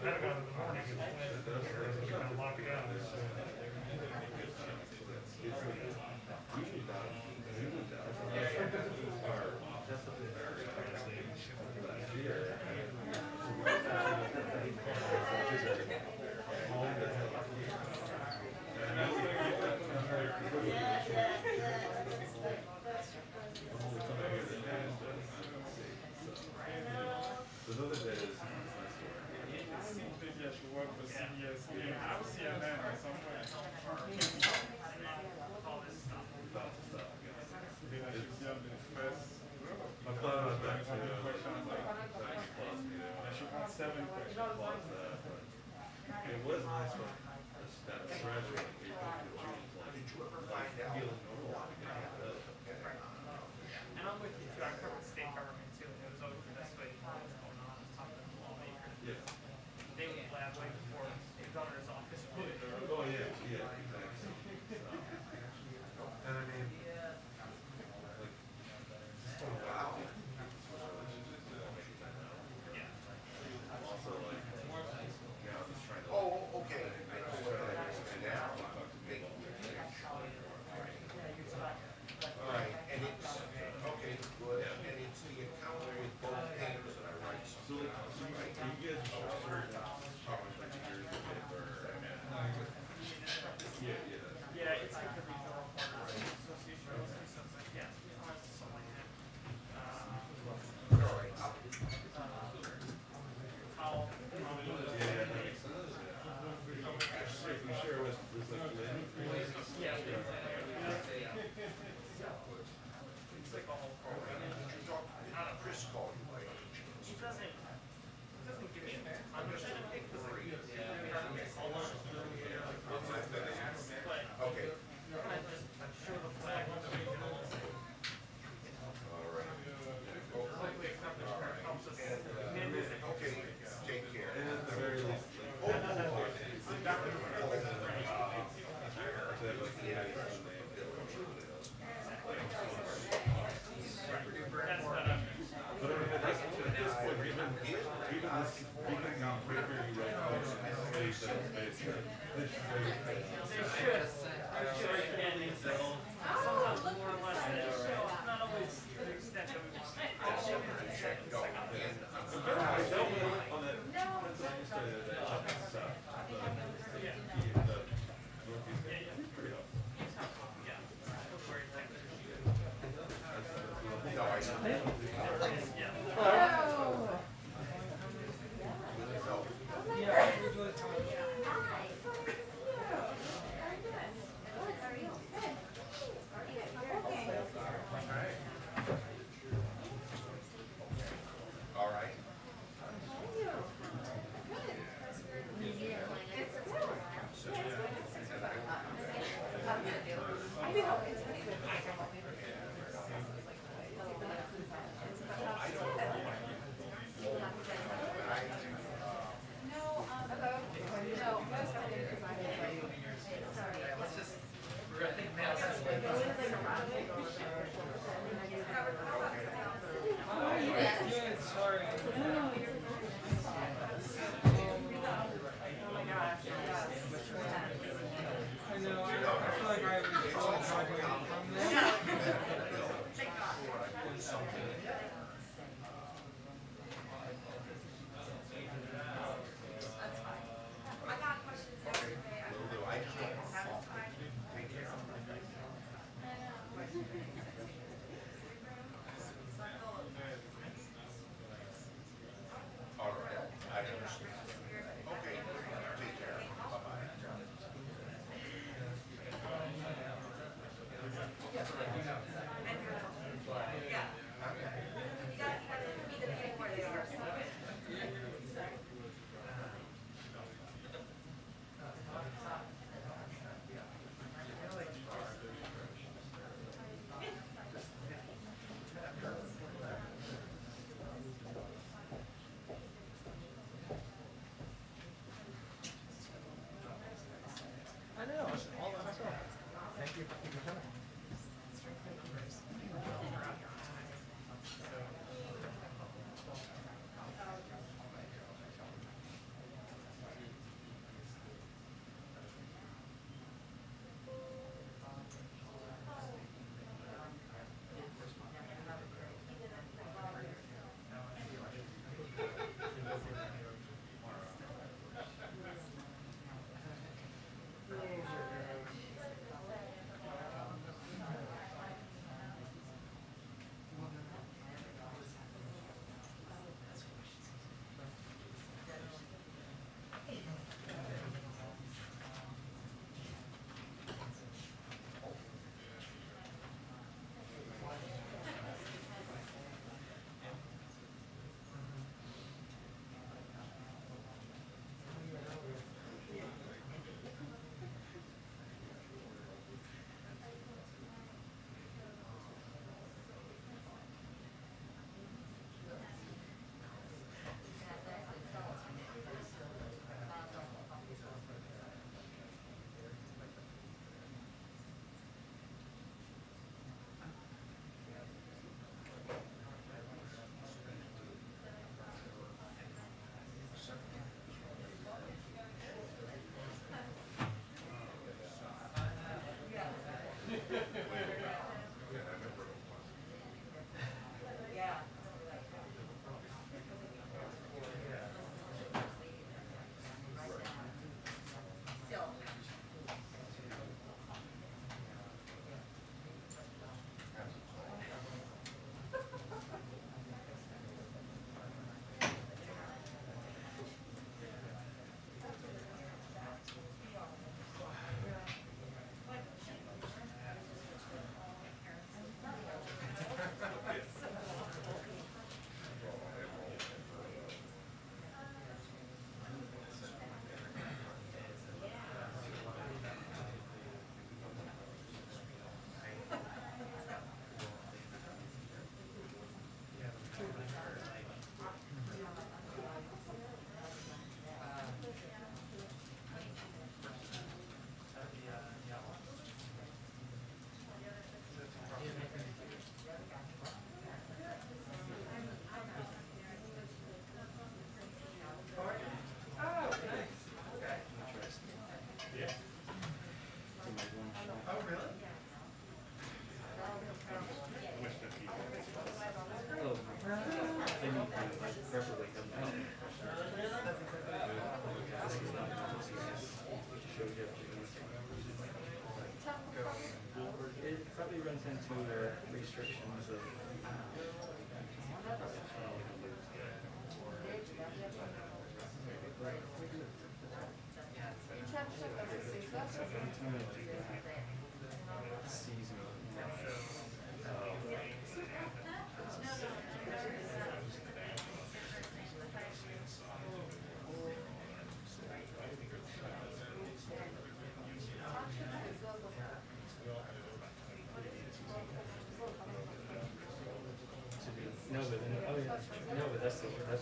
Pentagon in the morning, it's when it's kind of locked down. So.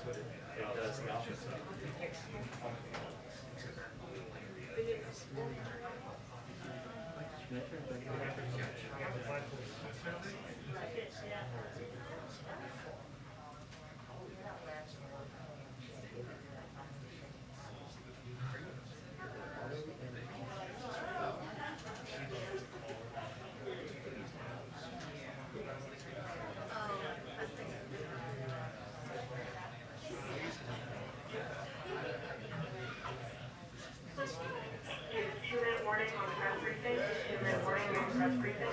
It does the opposite. Two-minute warning on press briefing. 2-minute warning on press briefing.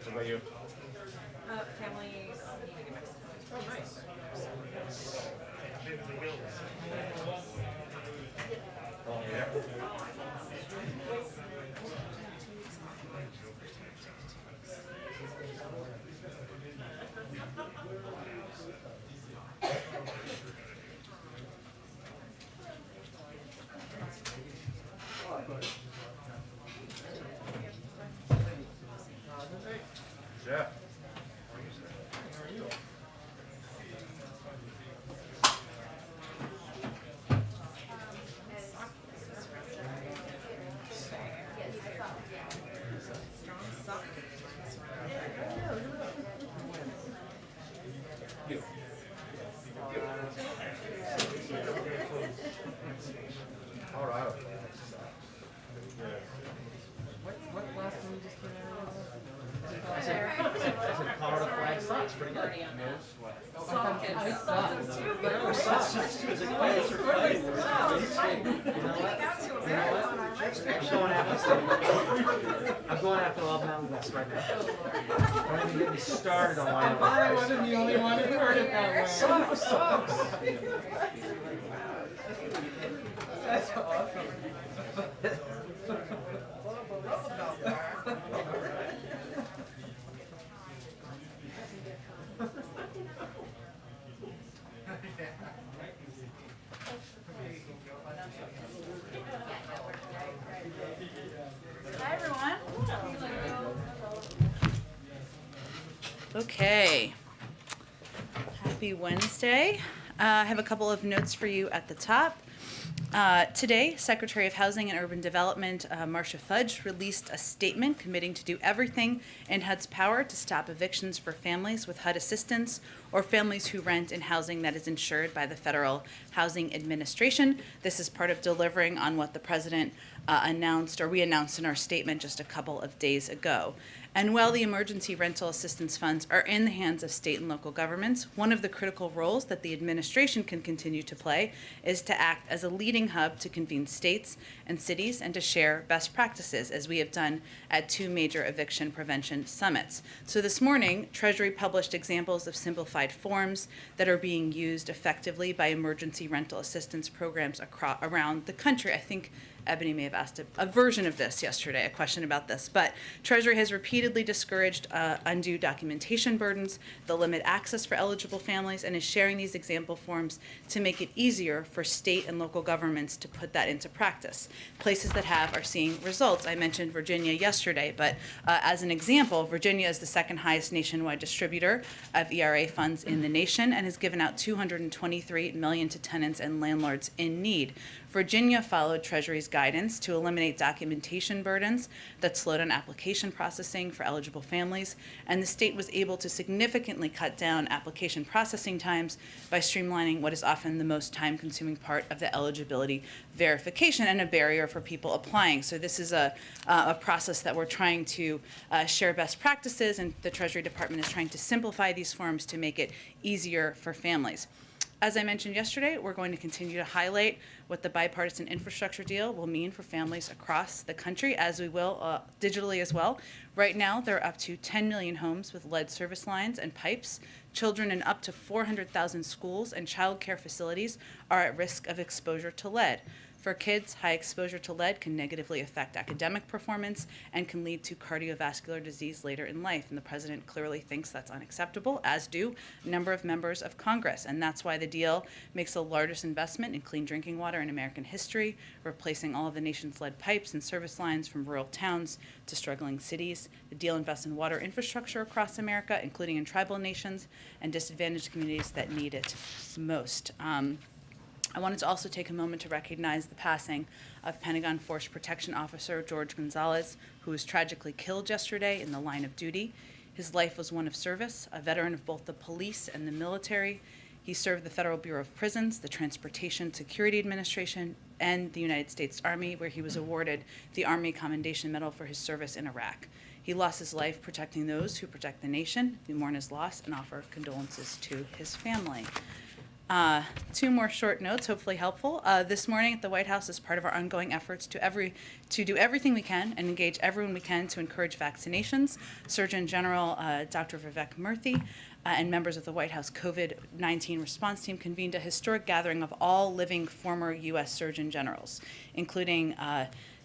What about you? Families meeting in Mexico. Oh, nice. Oh, yeah. Jeff. Colorado. What last one just came out? I said Colorado flag sucks. Pretty good. Sucks too. Is it fights or fighting? You know what? I'm going after Love Mountain West right now. Don't even get me started on why I wasn't the only one who heard it that way. Sucks. That's awesome. Hi, everyone. Okay. Happy Wednesday. I have a couple of notes for you at the top. Today, Secretary of Housing and Urban Development, Marcia Fudge, released a statement committing to do everything in HUD's power to stop evictions for families with HUD assistance or families who rent in housing that is insured by the Federal Housing Administration. This is part of delivering on what the President announced, or we announced in our statement just a couple of days ago. And while the emergency rental assistance funds are in the hands of state and local governments, one of the critical roles that the administration can continue to play is to act as a leading hub to convene states and cities and to share best practices, as we have done at 2 major eviction prevention summits. So this morning, Treasury published examples of simplified forms that are being used effectively by emergency rental assistance programs around the country. I think Ebony may have asked a version of this yesterday, a question about this, but Treasury has repeatedly discouraged undue documentation burdens that limit access for eligible families and is sharing these example forms to make it easier for state and local governments to put that into practice. Places that have are seeing results. I mentioned Virginia yesterday, but as an example, Virginia is the second highest nationwide distributor of ERA funds in the nation and has given out $223 million to tenants and landlords in need. Virginia followed Treasury's guidance to eliminate documentation burdens that slowed down application processing for eligible families, and the state was able to significantly cut down application processing times by streamlining what is often the most time-consuming part of the eligibility verification and a barrier for people applying. So this is a process that we're trying to share best practices, and the Treasury Department is trying to simplify these forms to make it easier for families. As I mentioned yesterday, we're going to continue to highlight what the bipartisan infrastructure deal will mean for families across the country, as we will digitally as well. Right now, there are up to 10 million homes with lead service lines and pipes. Children in up to 400,000 schools and child care facilities are at risk of exposure to lead. For kids, high exposure to lead can negatively affect academic performance and can lead to cardiovascular disease later in life. And the president clearly thinks that's unacceptable, as do a number of members of Congress. And that's why the deal makes the largest investment in clean drinking water in American history, replacing all of the nation's lead pipes and service lines from rural towns to struggling cities. The deal invests in water infrastructure across America, including in tribal nations and disadvantaged communities that need it most. I wanted to also take a moment to recognize the passing of Pentagon Force Protection Officer George Gonzalez, who was tragically killed yesterday in the line of duty. His life was one of service, a veteran of both the police and the military. He served the Federal Bureau of Prisons, the Transportation Security Administration, and the United States Army, where he was awarded the Army Commendation Medal for his service in Iraq. He lost his life protecting those who protect the nation. We mourn his loss and offer condolences to his family. Two more short notes, hopefully helpful. This morning at the White House, as part of our ongoing efforts to do everything we can and engage everyone we can to encourage vaccinations, Surgeon General Dr. Vivek Murthy and members of the White House COVID-19 response team convened a historic gathering of all living former U.S. Surgeon Generals, including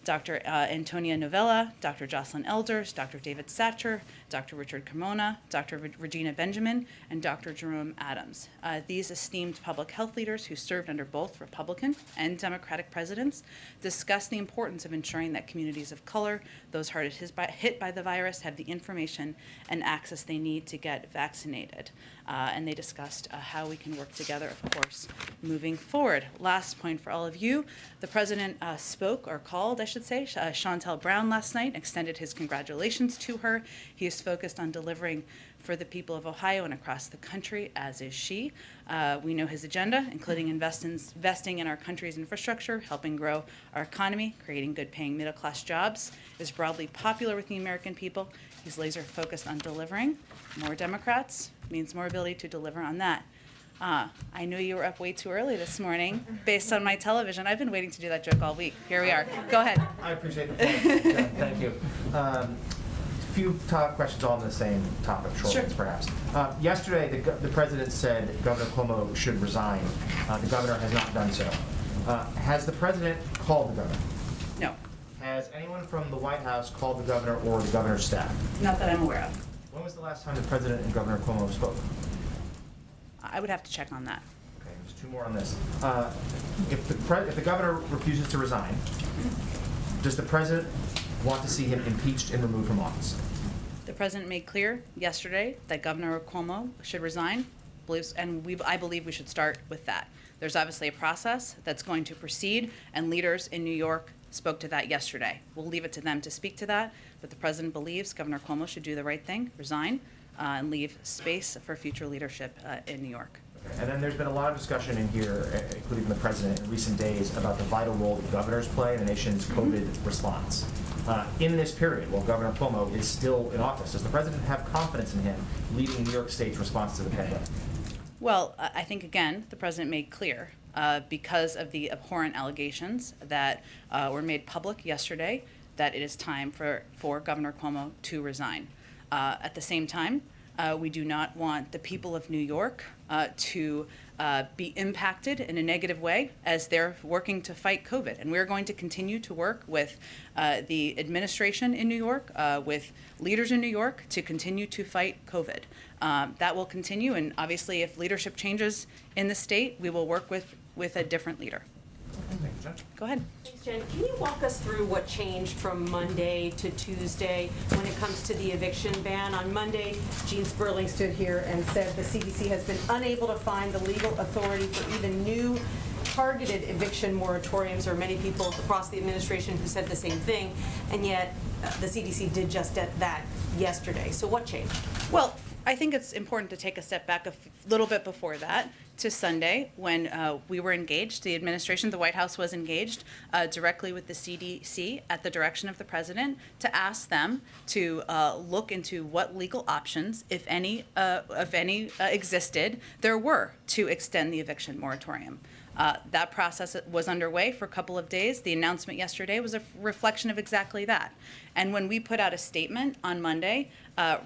Dr. Antonia Novella, Dr. Jocelyn Elders, Dr. David Satcher, Dr. Richard Carmona, Dr. Regina Benjamin, and Dr. Jerome Adams. These esteemed public health leaders who served under both Republican and Democratic presidents discussed the importance of ensuring that communities of color, those hardest hit by the virus, have the information and access they need to get vaccinated. And they discussed how we can work together, of course, moving forward. Last point for all of you, the president spoke, or called, I should say, Chantel Brown last night, extended his congratulations to her. He is focused on delivering for the people of Ohio and across the country, as is she. We know his agenda, including investing in our country's infrastructure, helping grow our economy, creating good-paying middle-class jobs, is broadly popular with the American people. He's laser-focused on delivering. More Democrats means more ability to deliver on that. I knew you were up way too early this morning based on my television. I've been waiting to do that joke all week. Here we are. Go ahead. I appreciate the point. Yeah, thank you. Few top questions all on the same topic, short Sure. ones perhaps. Yesterday, the president said Governor Cuomo should resign. The governor has not done so. Has the president called the governor? No, Has anyone from the White House called the governor or the governor's staff? not that I'm aware of. When was the last time the president and Governor Cuomo spoke? I would have to check on that. Okay, there's two more on this. If the governor refuses to resign, does the president want to see him impeached and removed from office? The president made clear yesterday that Governor Cuomo should resign, and I believe we should start with that. There's obviously a process that's going to proceed, and leaders in New York spoke to that yesterday. We'll leave it to them to speak to that, but the president believes Governor Cuomo should do the right thing, resign, and leave space for future leadership in New York. Okay. And then there's been a lot of discussion in here, including from the president in recent days, about the vital role that governors play in the nation's COVID response. In this period, while Governor Cuomo is still in office, does the president have confidence in him leading New York State's response to the pandemic? Well, I think, again, the president made clear, because of the abhorrent allegations that were made public yesterday, that it is time for Governor Cuomo to resign. At the same time, we do not want the people of New York to be impacted in a negative way as they're working to fight COVID. And we're going to continue to work with the administration in New York, with leaders in New York, to continue to fight COVID. That will continue, and obviously if leadership changes in the state, we will work with a different leader. Thank you, Jen. Go ahead. Thanks, Jen. Can you walk us through what changed from Monday to Tuesday when it comes to the eviction ban? On Monday, Gene Sperling stood here and said the CDC has been unable to find the legal authority for even new targeted eviction moratoriums. There are many people across the administration who said the same thing, and yet the CDC did just that yesterday. So what changed? Well, I think it's important to take a step back a little bit before that to Sunday when we were engaged, the administration, the White House was engaged directly with the CDC at the direction of the president to ask them to look into what legal options, if any existed, there were to extend the eviction moratorium. That process was underway for a couple of days. The announcement yesterday was a reflection of exactly that. And when we put out a statement on Monday,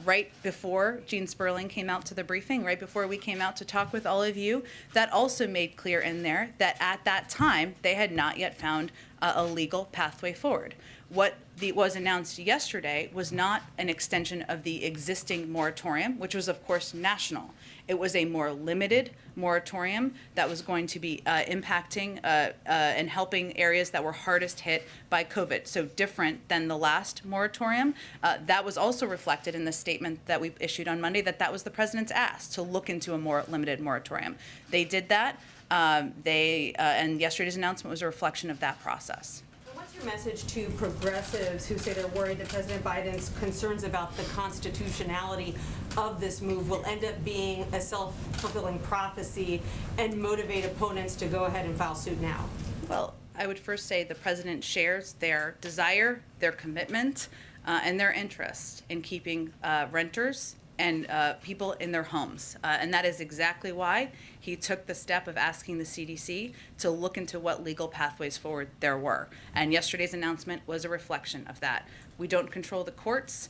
right before Jen Psaki came out to the briefing, right before we came out to talk with all of you, that also made clear in there that at that time, they had not yet found a legal pathway forward. What was announced yesterday was not an extension of the existing moratorium, which was, of course, national. It was a more limited moratorium that was going to be impacting and helping areas that were hardest hit by COVID. So different than the last moratorium. That was also reflected in the statement that we issued on Monday, that was the president's ask to look into a more limited moratorium. They did that. And yesterday's announcement was a reflection of that process. What's your message to progressives who say they're worried that President Biden's concerns about the constitutionality of this move will end up being a self-fulfilling prophecy and motivate opponents to go ahead and file suit now? Well, I would first say the president shares their desire, their commitment, and their interest in keeping renters and people in their homes. And that is exactly why he took the step of asking the CDC to look into what legal pathways forward there were. And yesterday's announcement was a reflection of that. We don't control the courts.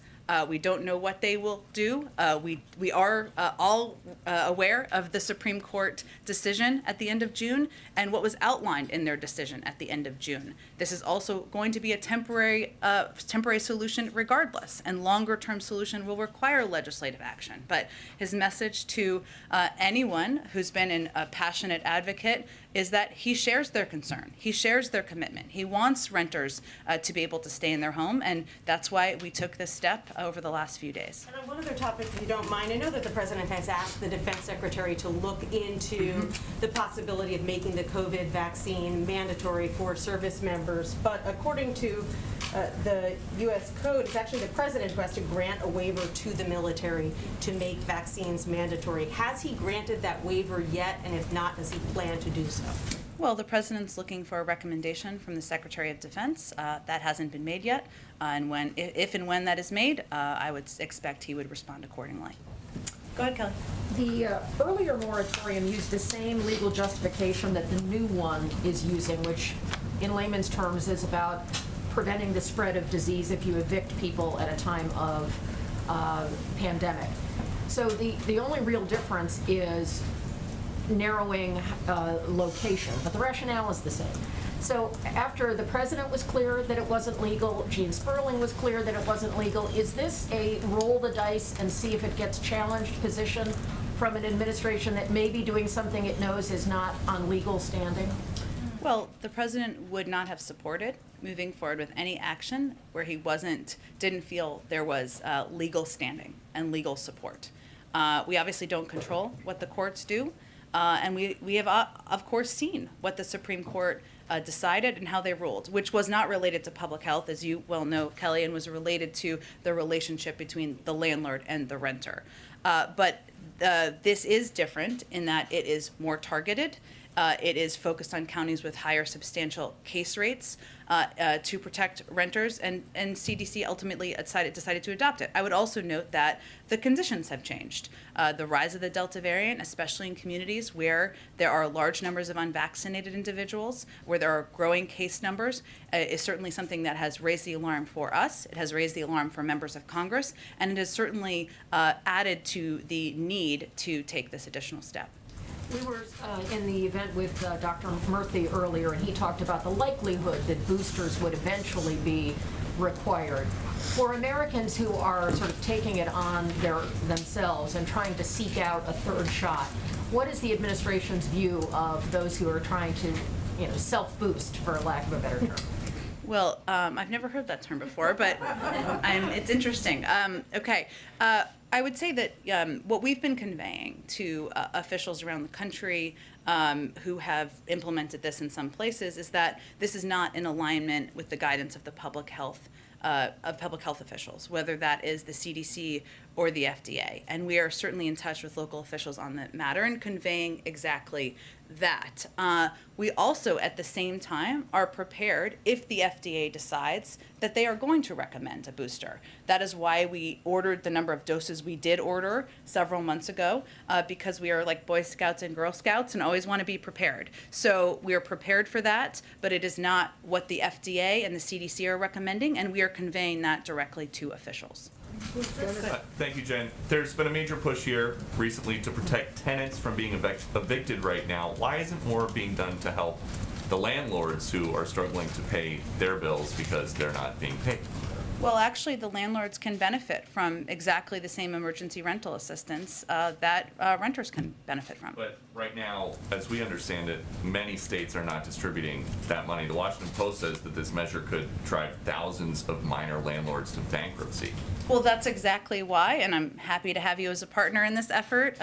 We don't know what they will do. We are all aware of the Supreme Court decision at the end of June and what was outlined in their decision at the end of June. This is also going to be a temporary solution regardless, and longer-term solution will require legislative action. But his message to anyone who's been a passionate advocate is that he shares their concern. He shares their commitment. He wants renters to be able to stay in their home, and that's why we took this step over the last few days. And on one other topic, if you don't mind, I know that the president has asked the defense secretary to look into the possibility of making the COVID vaccine mandatory for service members, but according to the U.S. Code, it's actually the president who has to grant a waiver to the military to make vaccines mandatory. Has he granted that waiver yet? And if not, does he plan to do so? Well, the president's looking for a recommendation from the Secretary of Defense. That hasn't been made yet. And if and when that is made, I would expect he would respond accordingly. Go ahead, Kelly. The earlier moratorium used the same legal justification that the new one is using, which in layman's terms is about preventing the spread of disease if you evict people at a time of pandemic. So the only real difference is narrowing location, but the rationale is the same. So after the president was clear that it wasn't legal, Jen Psaki was clear that it wasn't legal, is this a roll the dice and see if it gets challenged position from an administration that may be doing something it knows is not on legal standing? Well, the president would not have supported moving forward with any action where he didn't feel there was legal standing and legal support. We obviously don't control what the courts do, and we have, of course, seen what the Supreme Court decided and how they ruled, which was not related to public health, as you well know, Kelly, and was related to the relationship between the landlord and the renter. But this is different in that it is more targeted. It is focused on counties with higher substantial case rates to protect renters, and CDC ultimately decided to adopt it. I would also note that the conditions have changed. The rise of the Delta variant, especially in communities where there are large numbers of unvaccinated individuals, where there are growing case numbers, is certainly something that has raised the alarm for us. It has raised the alarm for members of Congress, and it has certainly added to the need to take this additional step. We were in the event with Dr. Murthy earlier, and he talked about the likelihood that boosters would eventually be required. For Americans who are sort of taking it on themselves and trying to seek out a third shot, what is the administration's view of those who are trying to, self-boost, for lack of a better term? Well, I've never heard that term before, but it's interesting. Okay. I would say that what we've been conveying to officials around the country who have implemented this in some places is that this is not in alignment with the guidance of the public health of public health officials, whether that is the CDC or the FDA. And we are certainly in touch with local officials on that matter and conveying exactly that. We also, at the same time, are prepared if the FDA decides that they are going to recommend a booster. That is why we ordered the number of doses we did order several months ago, because we are like Boy Scouts and Girl Scouts and always want to be prepared. So we are prepared for that, but it is not what the FDA and the CDC are recommending, and we are conveying that directly to officials. Thank you, Jen. There's been a major push here recently to protect tenants from being evicted right now. Why isn't more being done to help the landlords who are struggling to pay their bills because they're not being paid? Well, actually, the landlords can benefit from exactly the same emergency rental assistance that renters can benefit from. But right now, as we understand it, many states are not distributing that money. The Washington Post says that this measure could drive thousands of minor landlords to bankruptcy. Well, that's exactly why, and I'm happy to have you as a partner in this effort.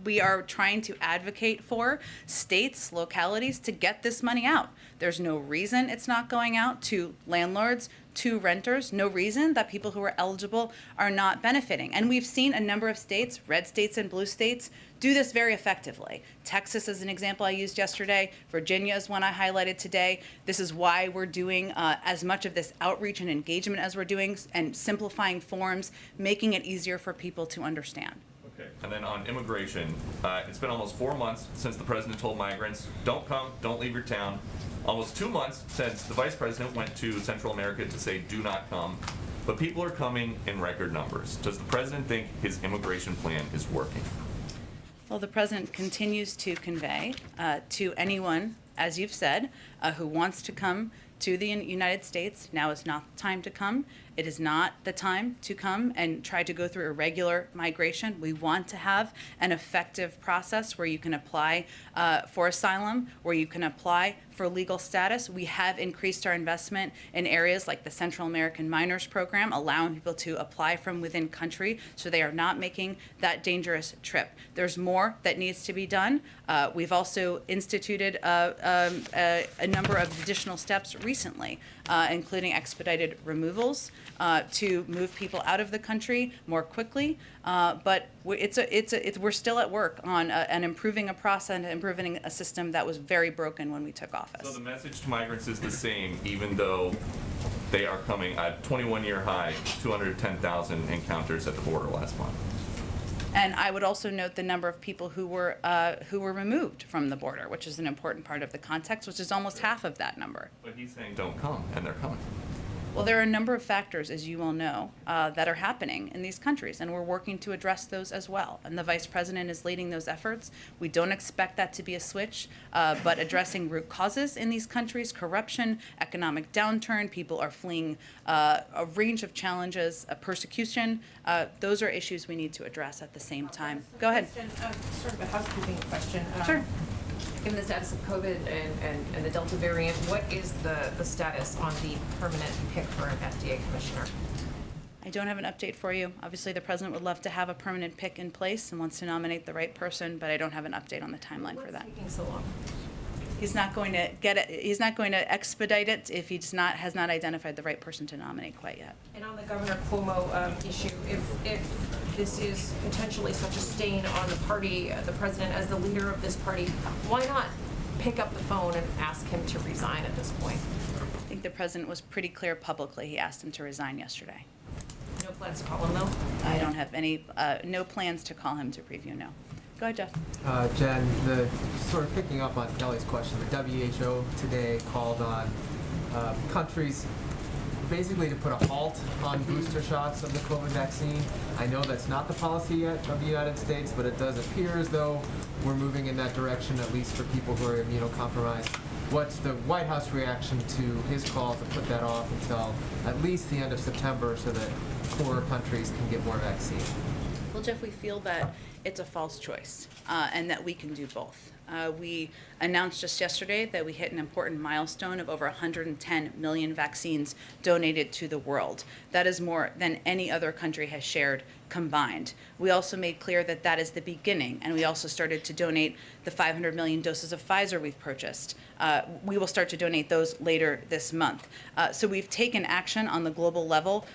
We are trying to advocate for states, localities to get this money out. There's no reason it's not going out to landlords, to renters, no reason that people who are eligible are not benefiting. And we've seen a number of states, red states and blue states, do this very effectively. Texas is an example I used yesterday. Virginia is one I highlighted today. This is why we're doing as much of this outreach and engagement as we're doing, and simplifying forms, making it easier for people to understand. Okay. And then on immigration, it's been almost 4 months since the president told migrants, don't come, don't leave your town. Almost 2 months since the vice president went to Central America to say, do not come. But people are coming in record numbers. Does the president think his immigration plan is working? Well, the president continues to convey to anyone, as you've said, who wants to come to the United States, now is not the time to come. It is not the time to come and try to go through irregular migration. We want to have an effective process where you can apply for asylum, where you can apply for legal status. We have increased our investment in areas like the Central American Minors Program, allowing people to apply from within country so they are not making that dangerous trip. There's more that needs to be done. We've also instituted a number of additional steps recently, including expedited removals to move people out of the country more quickly. But we're still at work on and improving a process and improving a system that was very broken when we took office. So the message to migrants is the same, even though they are coming at 21-year high, 210,000 encounters at the border last month. And I would also note the number of people who were removed from the border, which is an important part of the context, which is almost half of that number. But he's saying don't come, and they're coming. Well, there are a number of factors, as you all know, that are happening in these countries, and we're working to address those as well. And the vice president is leading those efforts. We don't expect that to be a switch, but addressing root causes in these countries, corruption, economic downturn, people are fleeing a range of challenges, persecution, those are issues we need to address at the same time. Go ahead. Sort of a housekeeping question. Sure. Given the status of COVID and the Delta variant, what is the status on the permanent pick for an FDA commissioner? I don't have an update for you. Obviously, the president would love to have a permanent pick in place and wants to nominate the right person, but I don't have an update on the timeline for that. What's taking so long? He's not going to get it. He's not going to expedite it if he has not identified the right person to nominate quite yet. And on the Governor Cuomo issue, if this is potentially such a stain on the party, the president as the leader of this party, why not pick up the phone and ask him to resign at this point? I think the president was pretty clear publicly. He asked him to resign yesterday. No plans to call him, though? I don't have any, no plans to call him to preview, no. Go ahead, Jeff. Jen, sort of picking up on Kelly's question, the WHO today called on countries basically to put a halt on booster shots of the COVID vaccine. I know that's not the policy yet of the United States, but it does appear as though we're moving in that direction, at least for people who are immunocompromised. What's the White House reaction to his call to put that off until at least the end of September so that poorer countries can get more vaccine? Well, Jeff, we feel that it's a false choice and that we can do both. We announced just yesterday that we hit an important milestone of over 110 million vaccines donated to the world. That is more than any other country has shared combined. We also made clear that that is the beginning, and we also started to donate the 500 million doses of Pfizer we've purchased. We will start to donate those later this month. So we've taken action on the global level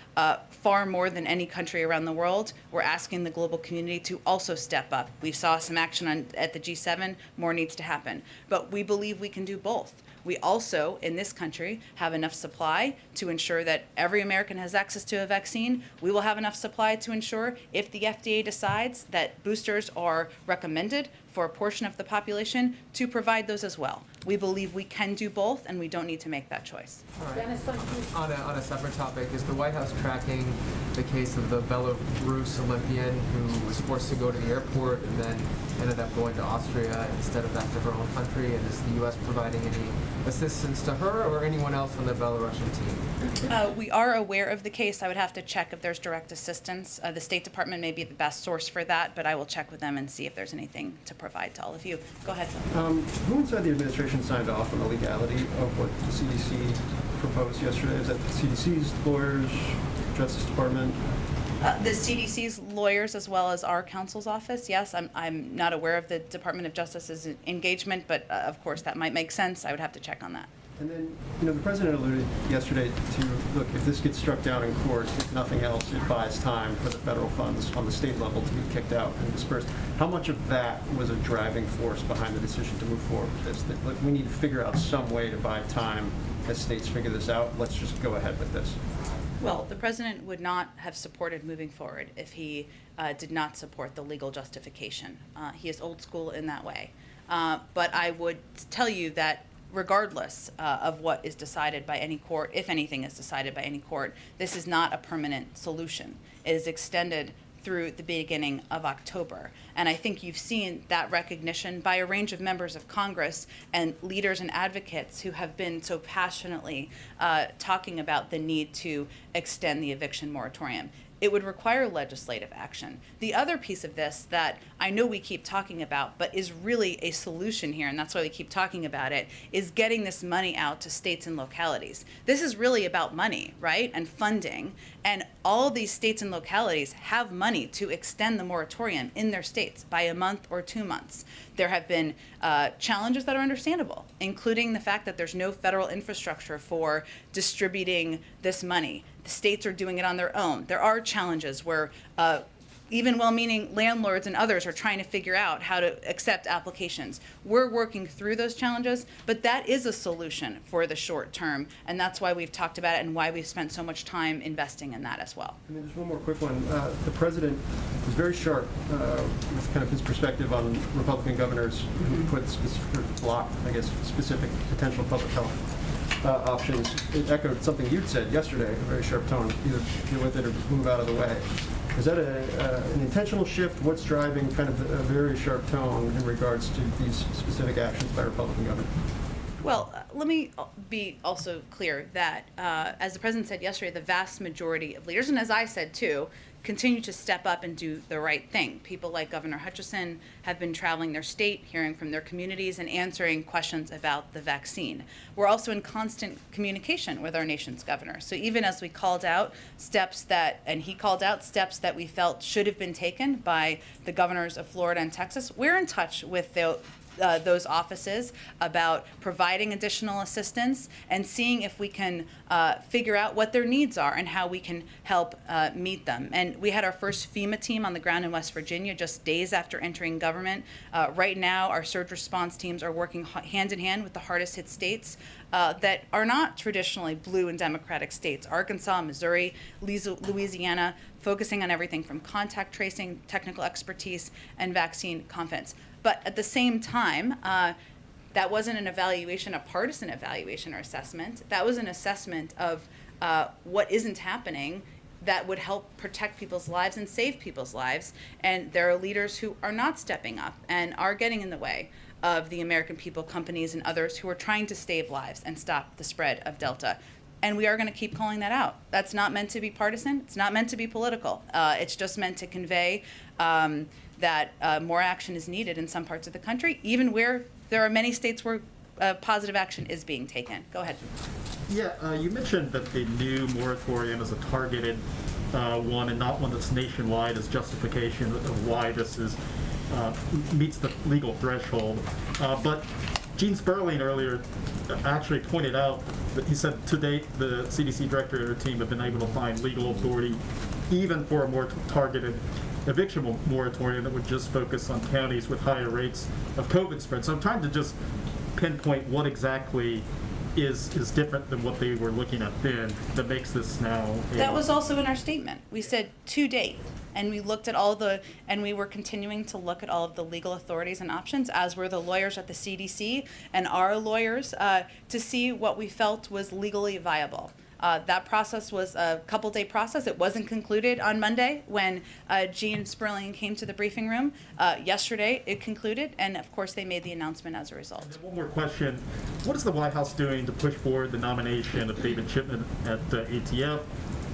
far more than any country around the world. We're asking the global community to also step up. We saw some action at the G7, more needs to happen. But we believe we can do both. We also, in this country, have enough supply to ensure that every American has access to a vaccine. We will have enough supply to ensure if the FDA decides that boosters are recommended for a portion of the population, to provide those as well. We believe we can do both, and we don't need to make that choice. All right. Dennis, thank you. On a separate topic, is the White House tracking the case of the Belarus Olympian who was forced to go to the airport and then ended up going to Austria instead of back to her own country? And is the U.S. providing any assistance to her or anyone else on the Belarusian team? We are aware of the case. I would have to check if there's direct assistance. The State Department may be the best source for that, but I will check with them and see if there's anything to provide to all of you. Go ahead, Phil. Who inside the administration signed off on the legality of what the CDC proposed yesterday? Is that the CDC's lawyers, Justice Department? The CDC's lawyers, as well as our counsel's office. Yes, I'm not aware of the Department of Justice's engagement, but of course that might make sense. I would have to check on that. And then, the president alluded yesterday to, look, if this gets struck down in court, if nothing else, it buys time for the federal funds on the state level to be kicked out and dispersed. How much of that was a driving force behind the decision to move forward with this? That, look, we need to figure out some way to buy time as states figure this out. Let's just go ahead with this. Well, the president would not have supported moving forward if he did not support the legal justification. He is old school in that way. But I would tell you that regardless of what is decided by any court, if anything is decided by any court, this is not a permanent solution. It is extended through the beginning of October. And I think you've seen that recognition by a range of members of Congress and leaders and advocates who have been so passionately talking about the need to extend the eviction moratorium. It would require legislative action. The other piece of this that I know we keep talking about, but is really a solution here, and that's why we keep talking about it, is getting this money out to states and localities. This is really about money, right, and funding. And all these states and localities have money to extend the moratorium in their states by a month or 2 months. There have been challenges that are understandable, including the fact that there's no federal infrastructure for distributing this money. The states are doing it on their own. There are challenges where even well-meaning landlords and others are trying to figure out how to accept applications. We're working through those challenges, but that is a solution for the short term, and that's why we've talked about it and why we've spent so much time investing in that as well. And then just one more quick one. The president was very sharp with kind of his perspective on Republican governors who put block, specific potential public health options. It echoed something you'd said yesterday, a very sharp tone, either deal with it or move out of the way. Is that an intentional shift? What's driving kind of a very sharp tone in regards to these specific actions by Republican governors? Well, let me be also clear that, as the president said yesterday, the vast majority of leaders, and as I said too, continue to step up and do the right thing. People like Governor Hutchinson have been traveling their state, hearing from their communities, and answering questions about the vaccine. We're also in constant communication with our nation's governor. So even as we called out steps that, and he called out steps that we felt should have been taken by the governors of Florida and Texas, we're in touch with those offices about providing additional assistance and seeing if we can figure out what their needs are and how we can help meet them. And we had our first FEMA team on the ground in West Virginia just days after entering government. Right now, our surge response teams are working hand in hand with the hardest hit states that are not traditionally blue and Democratic states: Arkansas, Missouri, Louisiana, focusing on everything from contact tracing, technical expertise, and vaccine confidence. But at the same time, that wasn't an evaluation, a partisan evaluation or assessment. That was an assessment of what isn't happening that would help protect people's lives and save people's lives. And there are leaders who are not stepping up and are getting in the way of the American people, companies, and others who are trying to save lives and stop the spread of Delta. and we are going to keep calling that out. That's not meant to be partisan. It's not meant to be political. It's just meant to convey that more action is needed in some parts of the country, even where there are many states where positive action is being taken. Go ahead. Yeah, you mentioned that the new moratorium is a targeted one and not one that's nationwide as justification of why this is meets the legal threshold. But Jen Psaki earlier actually pointed out that he said to date the CDC director and her team have been able to find legal authority even for a more targeted eviction moratorium that would just focus on counties with higher rates of COVID spread. So I'm trying to just pinpoint what exactly is different than what they were looking at then that makes this now. That was also in our statement. We said to date, and we looked at and we were continuing to look at all of the legal authorities and options, as were the lawyers at the CDC and our lawyers, to see what we felt was legally viable. That process was a couple-day process. It wasn't concluded on Monday when Jen Psaki came to the briefing room. Yesterday, it concluded, and of course, they made the announcement as a result. And then one more question. What is the White House doing to push forward the nomination of David Shipman at ATF?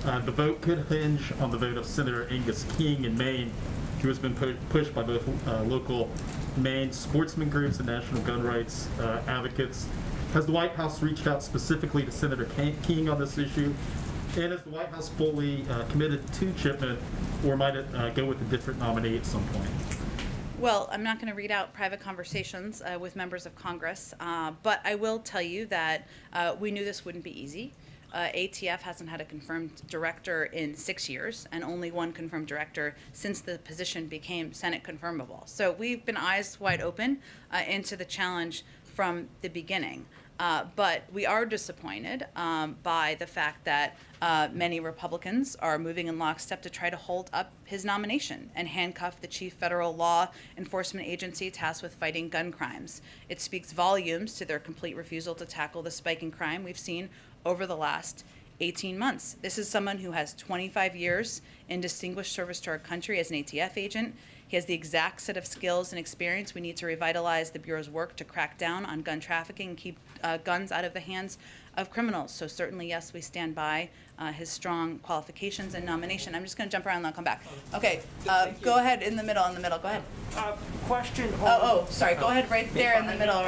The vote could hinge on the vote of Senator Angus King in Maine, who has been pushed by both local Maine sportsman groups and national gun rights advocates. Has the White House reached out specifically to Senator King on this issue? And is the White House fully committed to Shipman, or might it go with a different nominee at some point? Well, I'm not going to read out private conversations with members of Congress, but I will tell you that we knew this wouldn't be easy. ATF hasn't had a confirmed director in 6 years, and only one confirmed director since the position became Senate confirmable. So we've been eyes wide open into the challenge from the beginning. But we are disappointed by the fact that many Republicans are moving in lockstep to try to hold up his nomination and handcuff the chief federal law enforcement agency tasked with fighting gun crimes. It speaks volumes to their complete refusal to tackle the spike in crime we've seen over the last 18 months. This is someone who has 25 years in distinguished service to our country as an ATF agent. He has the exact set of skills and experience we need to revitalize the Bureau's work to crack down on gun trafficking and keep guns out of the hands of criminals. So certainly, yes, we stand by his strong qualifications and nomination. I'm just going to jump around and I'll come back. Okay, go ahead in the middle, Go ahead. Question. Sorry. Go ahead right there in the middle,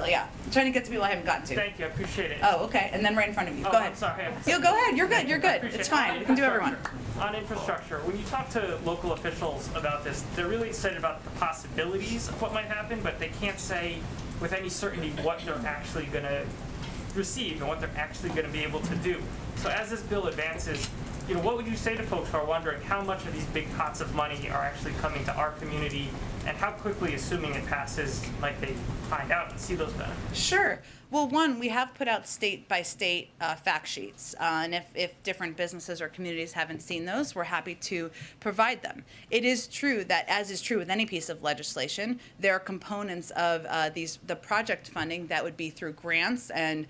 Yeah. I'm trying to get to people I haven't gotten to. Thank you, I appreciate it. Oh, okay. And then right in front of you. Go ahead. I'm sorry. Go ahead. You're good. It's fine. We can do everyone. On infrastructure, when you talk to local officials about this, they're really excited about the possibilities of what might happen, but they can't say with any certainty what they're actually going to receive and what they're actually going to be able to do. So as this bill advances, what would you say to folks who are wondering how much of these big pots of money are actually coming to our community, and how quickly, assuming it passes, might they find out and see those benefits? Sure. Well, one, we have put out state-by-state fact sheets, and if different businesses or communities haven't seen those, we're happy to provide them. It is true that, as is true with any piece of legislation, there are components of the project funding that would be through grants and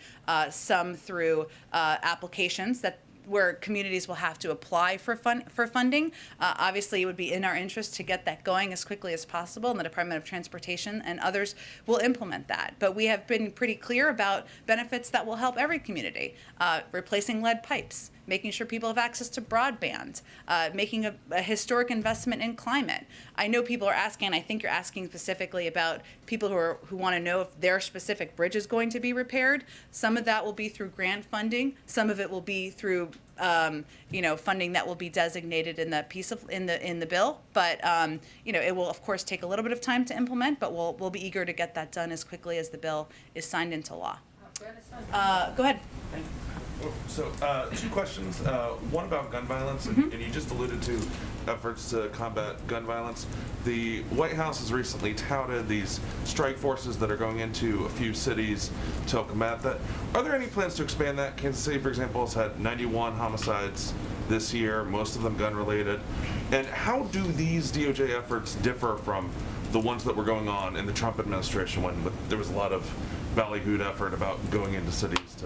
some through applications where communities will have to apply for funding. Obviously, it would be in our interest to get that going as quickly as possible, and the Department of Transportation and others will implement that. But we have been pretty clear about benefits that will help every community. Replacing lead pipes, making sure people have access to broadband, making a historic investment in climate. I know people are asking, and I think you're asking specifically about people who want to know if their specific bridge is going to be repaired. Some of that will be through grant funding. Some of it will be through funding that will be designated in the piece in the bill. But it will of course take a little bit of time to implement. But we'll be eager to get that done as quickly as the bill is signed into law. Go ahead. So, two questions. One about gun violence, and you just alluded to efforts to combat gun violence. The White House has recently touted these strike forces that are going into a few cities to help combat that. Are there any plans to expand that? Kansas City, for example, has had 91 homicides this year, most of them gun-related. And how do these DOJ efforts differ from the ones that were going on in the Trump administration when there was a lot of ballyhooed effort about going into cities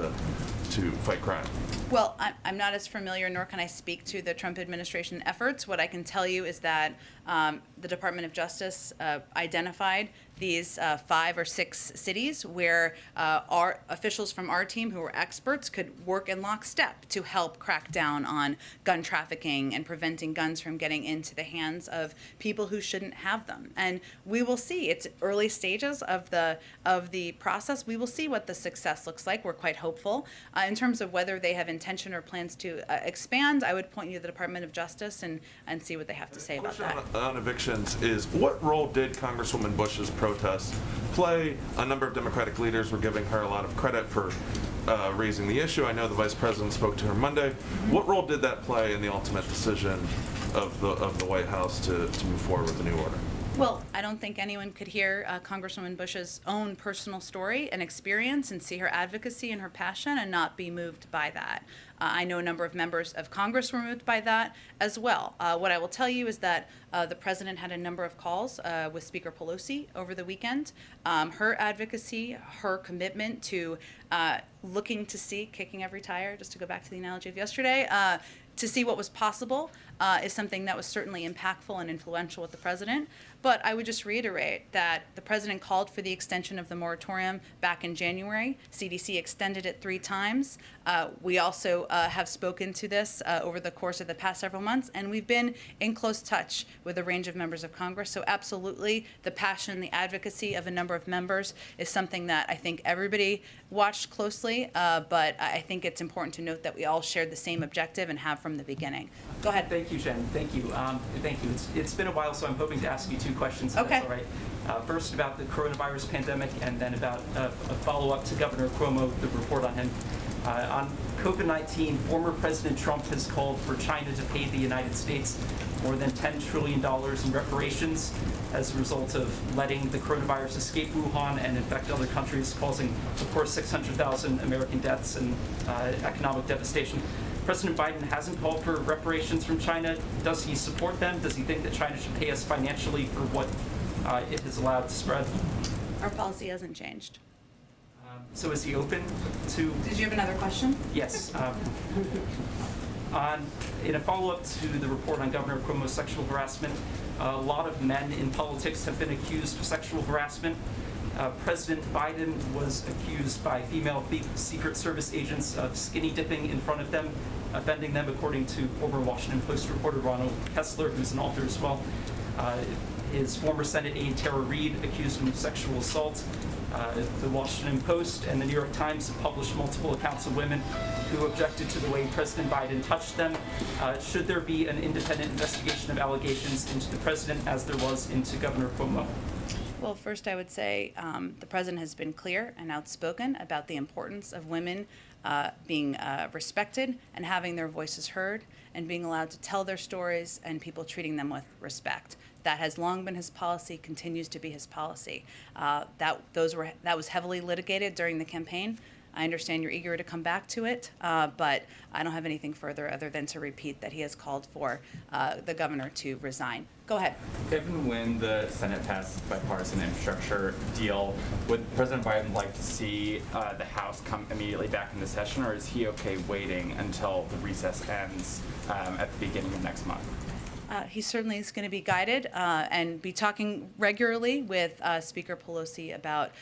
to fight crime? Well, I'm not as familiar, nor can I speak to the Trump administration efforts. What I can tell you is that the Department of Justice identified these 5 or 6 cities where our officials from our team who are experts could work in lockstep to help crack down on gun trafficking and preventing guns from getting into the hands of people who shouldn't have them. And we will see. It's early stages of the process. We will see what the success looks like. We're quite hopeful. In terms of whether they have intention or plans to expand, I would point you to the Department of Justice and see what they have to say about that. Question on evictions is, what role did Congresswoman Bush's protests play? A number of Democratic leaders were giving her a lot of credit for raising the issue. I know the Vice President spoke to her Monday. What role did that play in the ultimate decision of the White House to move forward with the new order? Well, I don't think anyone could hear Congresswoman Bush's own personal story and experience and see her advocacy and her passion and not be moved by that. I know a number of members of Congress were moved by that as well. What I will tell you is that the president had a number of calls with Speaker Pelosi over the weekend. Her advocacy, her commitment to looking to see, kicking every tire, just to go back to the analogy of yesterday, to see what was possible is something that was certainly impactful and influential with the president. But I would just reiterate that the president called for the extension of the moratorium back in January. CDC extended it 3 times. We also have spoken to this over the course of the past several months, and we've been in close touch with a range of members of Congress. So absolutely, the passion, the advocacy of a number of members is something that I think everybody watched closely, but I think it's important to note that we all shared the same objective and have from the beginning. Go ahead. Thank you, Jen. Thank you. Thank you. It's been a while, so I'm hoping to ask you 2 questions, if Okay. that's all right. First about the coronavirus pandemic, and then about a follow-up to Governor Cuomo, the report on him. On COVID-19, former President Trump has called for China to pay the United States more than $10 trillion in reparations as a result of letting the coronavirus escape Wuhan and infect other countries, causing, of course, 600,000 American deaths and economic devastation. President Biden hasn't called for reparations from China. Does he support them? Does he think that China should pay us financially for what it has allowed to spread? Our policy hasn't changed. So is he open to? Did you have another question? Yes. In a follow-up to the report on Governor Cuomo's sexual harassment, a lot of men in politics have been accused of sexual harassment. President Biden was accused by female Secret Service agents of skinny dipping in front of them, offending them, according to former Washington Post reporter Ronald Kessler, who's an author as well. His former Senate aide Tara Reid accused him of sexual assault. The Washington Post and the New York Times have published multiple accounts of women who objected to the way President Biden touched them. Should there be an independent investigation of allegations into the president as there was into Governor Cuomo? Well, first I would say the president has been clear and outspoken about the importance of women being respected and having their voices heard and being allowed to tell their stories and people treating them with respect. That has long been his policy, continues to be his policy. That was heavily litigated during the campaign. I understand you're eager to come back to it, but I don't have anything further other than to repeat that he has called for the governor to resign. Go ahead. Given when the Senate passed bipartisan infrastructure deal, would President Biden like to see the House come immediately back into session, or is he okay waiting until the recess ends at the beginning of next month? He certainly is going to be guided and be talking regularly with Speaker Pelosi about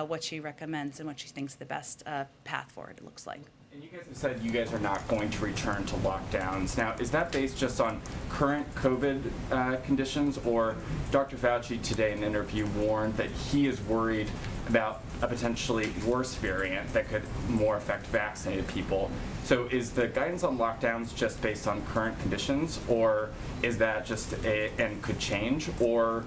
what she recommends and what she thinks the best path forward looks like. And you guys have said you guys are not going to return to lockdowns. Now, is that based just on current COVID conditions, or Dr. Fauci today in an interview warned that he is worried about a potentially worse variant that could more affect vaccinated people? So is the guidance on lockdowns just based on current conditions, or is that just and could change, or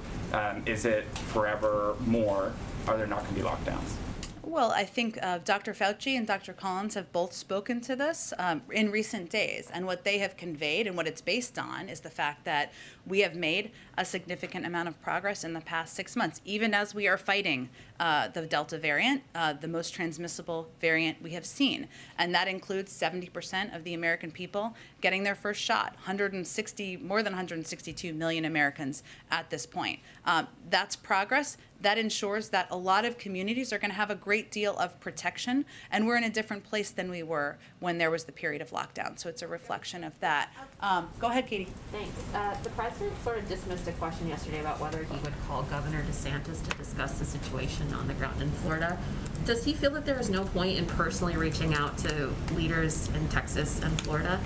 is it forever more? Are there not going to be lockdowns? Well, I think Dr. Fauci and Dr. Collins have both spoken to this in recent days, and what they have conveyed and what it's based on is the fact that we have made a significant amount of progress in the past 6 months, even as we are fighting the Delta variant, the most transmissible variant we have seen. And that includes 70% of the American people getting their first shot, more than 162 million Americans at this point. That's progress. that ensures that a lot of communities are going to have a great deal of protection, and we're in a different place than we were when there was the period of lockdown. So it's a reflection of that. Go ahead, Katie. Thanks. The president sort of dismissed a question yesterday about whether he would call Governor DeSantis to discuss the situation on the ground in Florida. Does he feel that there is no point in personally reaching out to leaders in Texas and Florida?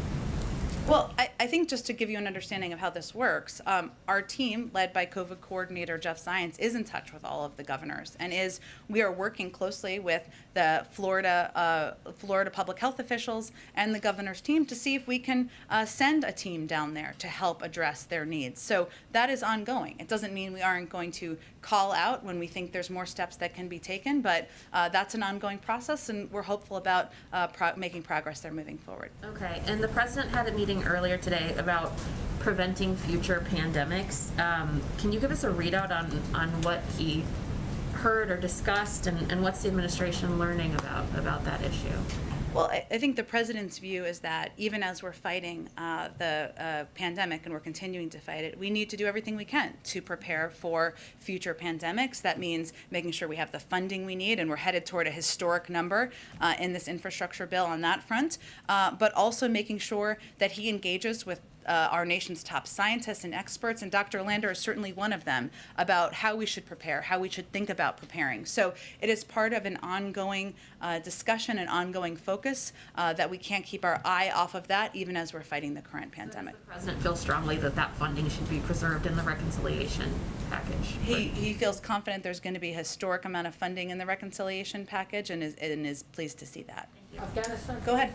Well, I think just to give you an understanding of how this works, our team, led by COVID coordinator Jeff Zients, is in touch with all of the governors, and we are working closely with the Florida public health officials and the governor's team to see if we can send a team down there to help address their needs. So that is ongoing. It doesn't mean we aren't going to call out when we think there's more steps that can be taken, but that's an ongoing process, and we're hopeful about making progress there moving forward. Okay, and the president had a meeting earlier today about preventing future pandemics. Can you give us a readout on what he heard or discussed, and what's the administration learning about that issue? Well, I think the president's view is that even as we're fighting the pandemic and we're continuing to fight it, we need to do everything we can to prepare for future pandemics. That means making sure we have the funding we need, and we're headed toward a historic number in this infrastructure bill on that front, but also making sure that he engages with our nation's top scientists and experts, and Dr. Lander is certainly one of them, about how we should prepare, how we should think about preparing. So it is part of an ongoing discussion and ongoing focus that we can't keep our eye off of that even as we're fighting the current pandemic. Does the president feel strongly that that funding should be preserved in the reconciliation package? He feels confident there's going to be a historic amount of funding in the reconciliation package, and is pleased to see that. Afghanistan. Go ahead.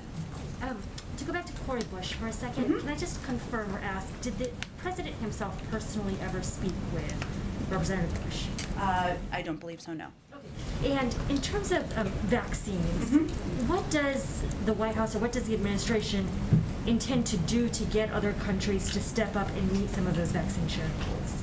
To go back to Cori Bush for a second, can I just confirm or ask, did the president himself personally ever speak with Representative Bush? I don't believe so, no. Okay. And in terms of vaccines, what does the White House or what does the administration intend to do to get other countries to step up and meet some of those vaccine sharing goals?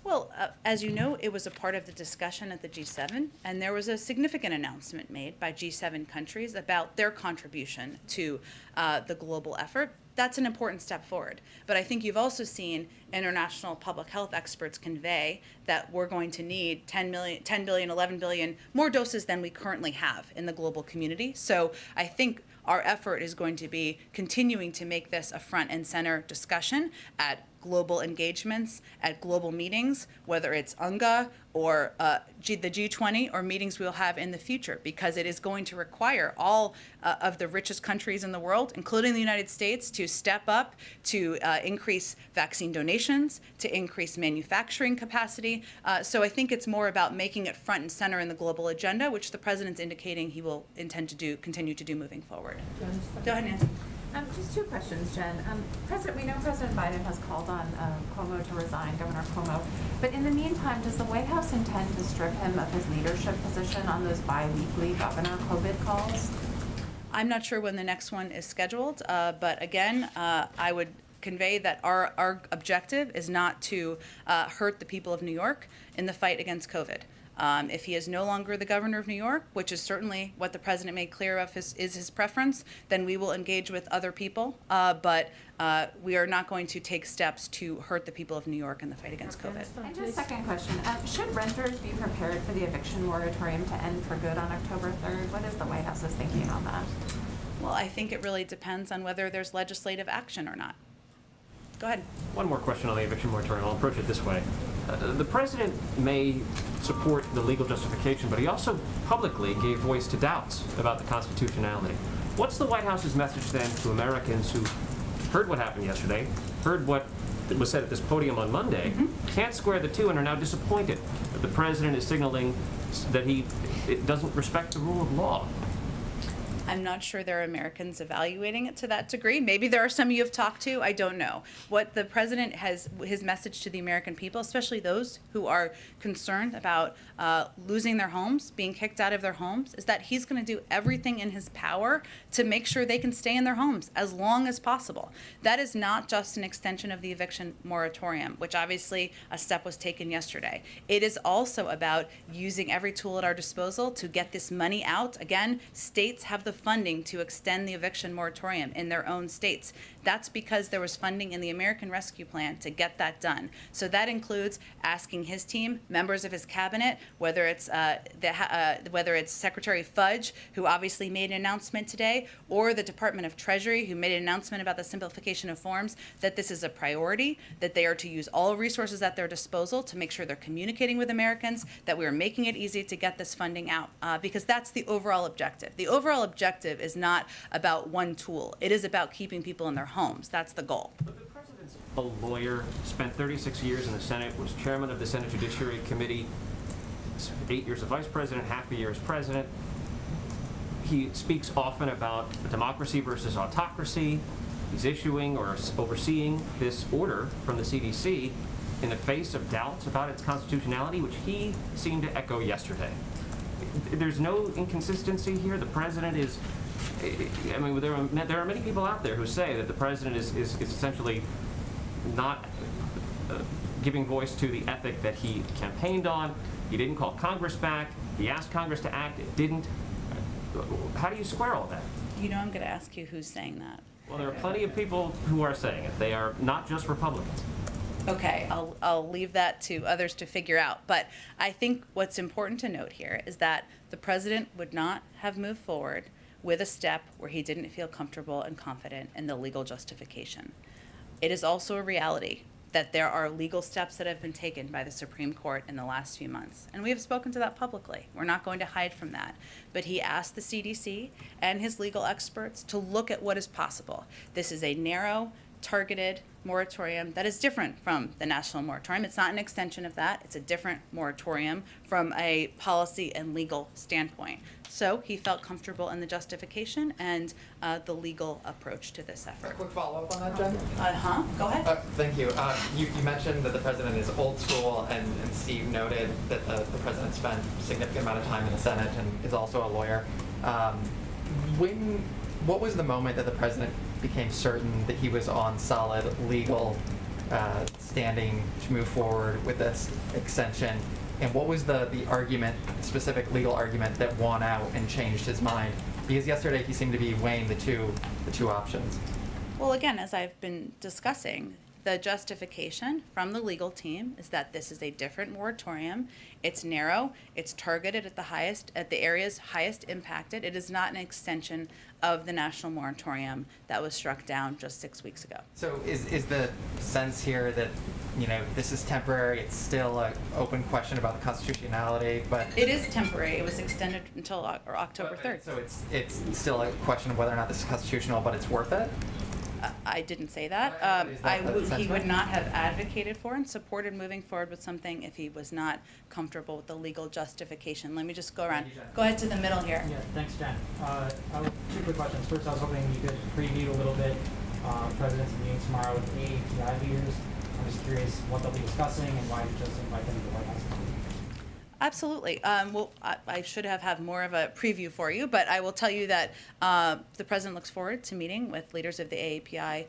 Well, as you know, it was a part of the discussion at the G7, and there was a significant announcement made by G7 countries about their contribution to the global effort. That's an important step forward. But I think you've also seen international public health experts convey that we're going to need 10 billion, 11 billion more doses than we currently have in the global community. So I think our effort is going to be continuing to make this a front and center discussion at global engagements, at global meetings, whether it's UNGA or the G20 or meetings we'll have in the future, because it is going to require all of the richest countries in the world, including the United States, to step up, to increase vaccine donations, to increase manufacturing capacity. So I think it's more about making it front and center in the global agenda, which the president's indicating he will intend to do, continue to do moving forward. Go ahead, Nancy. Just two questions, Jen. We know President Biden has called on Cuomo to resign, Governor Cuomo. But in the meantime, does the White House intend to strip him of his leadership position on those bi-weekly governor COVID calls? I'm not sure when the next one is scheduled, but again, I would convey that our objective is not to hurt the people of New York in the fight against COVID. If he is no longer the governor of New York, which is certainly what the president made clear of is his preference, then we will engage with other people. But we are not going to take steps to hurt the people of New York in the fight against COVID. And just second question, should renters be prepared for the eviction moratorium to end for good on October 3rd? What is the White House's thinking on that? Well, I think it really depends on whether there's legislative action or not. Go ahead. One more question on the eviction moratorium. I'll approach it this way. The president may support the legal justification, but he also publicly gave voice to doubts about the constitutionality. What's the White House's message then to Americans who heard what happened yesterday, heard what was said at this podium on Monday, can't square the two, and are now disappointed that the president is signaling that he doesn't respect the rule of law? I'm not sure there are Americans evaluating it to that degree. Maybe there are some you have talked to. I don't know. What the president has, his message to the American people, especially those who are concerned about losing their homes, being kicked out of their homes, is that he's going to do everything in his power to make sure they can stay in their homes as long as possible. That is not just an extension of the eviction moratorium, which obviously a step was taken yesterday. It is also about using every tool at our disposal to get this money out. Again, states have the funding to extend the eviction moratorium in their own states. That's because there was funding in the American Rescue Plan to get that done. So that includes asking his team, members of his cabinet, whether it's Secretary Fudge, who obviously made an announcement today, or the Department of Treasury, who made an announcement about the simplification of forms, that this is a priority, that they are to use all resources at their disposal to make sure they're communicating with Americans, that we are making it easy to get this funding out, because that's the overall objective. The overall objective is not about one tool. It is about keeping people in their homes. That's the goal. But the president's a lawyer, spent 36 years in the Senate, was chairman of the Senate Judiciary Committee, 8 years as vice president, half a year as president. He speaks often about democracy versus autocracy. He's issuing or overseeing this order from the CDC in the face of doubts about its constitutionality, which he seemed to echo yesterday. There's no inconsistency here. The president is, I mean, there are many people out there who say that the president is essentially not giving voice to the ethic that he campaigned on. He didn't call Congress back. He asked Congress to act. It didn't. How do you square all that? You know I'm going to ask you who's saying that. Well, there are plenty of people who are saying it. They are not just Republicans. Okay, I'll leave that to others to figure out. But I think what's important to note here is that the president would not have moved forward with a step where he didn't feel comfortable and confident in the legal justification. It is also a reality that there are legal steps that have been taken by the Supreme Court in the last few months. And we have spoken to that publicly. We're not going to hide from that. But he asked the CDC and his legal experts to look at what is possible. This is a narrow, targeted moratorium that is different from the national moratorium. It's not an extension of that. It's a different moratorium from a policy and legal standpoint. So he felt comfortable in the justification and the legal approach to this effort. A quick follow-up on that, Jen? Go ahead. Thank you. You mentioned that the president is old school, and Steve noted that the president spent a significant amount of time in the Senate and is also a lawyer. What was the moment that the president became certain that he was on solid legal standing to move forward with this extension? And what was the argument, specific legal argument, that won out and changed his mind? Because yesterday he seemed to be weighing the two options. Well, again, as I've been discussing, the justification from the legal team is that this is a different moratorium. It's narrow. It's targeted at the areas highest impacted. It is not an extension of the national moratorium that was struck down just 6 weeks ago. So is the sense here that, this is temporary, it's still an open question about the constitutionality, but... It is temporary. It was extended until October 3rd. So it's still a question of whether or not this is constitutional, but it's worth it? I didn't say that. Is that the He sentiment? would not have advocated for and supported moving forward with something if he was not comfortable with the legal justification. Let me just go around. Go ahead to the middle here. Yeah, thanks, Jen. Two quick questions. First, I was hoping you could preview a little bit the president's meeting tomorrow with AAPI leaders. I'm just curious what they'll be discussing and why you chose to invite them to the White House. Absolutely. Well, I should have more of a preview for you, but I will tell you that the president looks forward to meeting with leaders of the AAPI